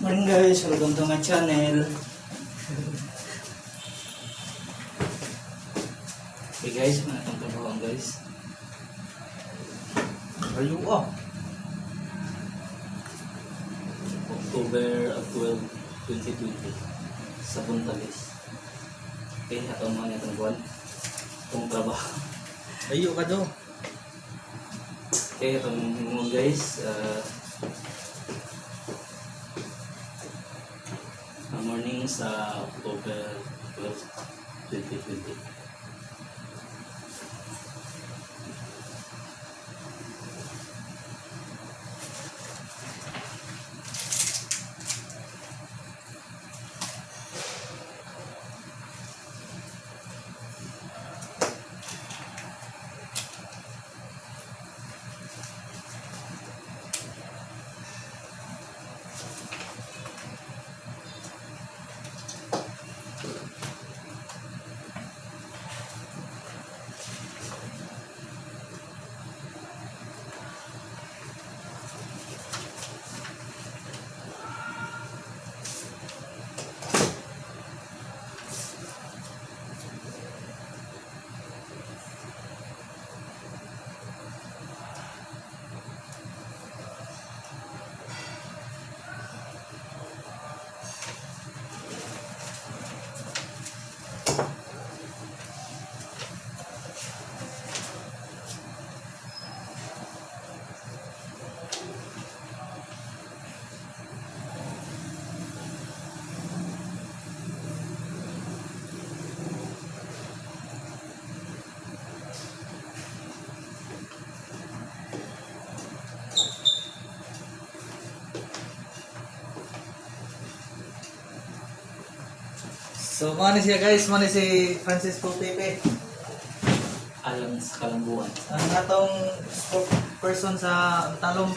Morning guys, welcome to my channel. Okay guys, mga itong trabaho guys. Ayo ah. October 12, 2020 sa Puntalis. Okay, atong mga itong buwan. Itong trabaho. Ayo ka do. Okay, itong mga guys. Morning sa October 12, 2020. So mana siya guys, mana si Francisco Pepe. Alang sa kalambuan. Ang atong spokesperson sa talong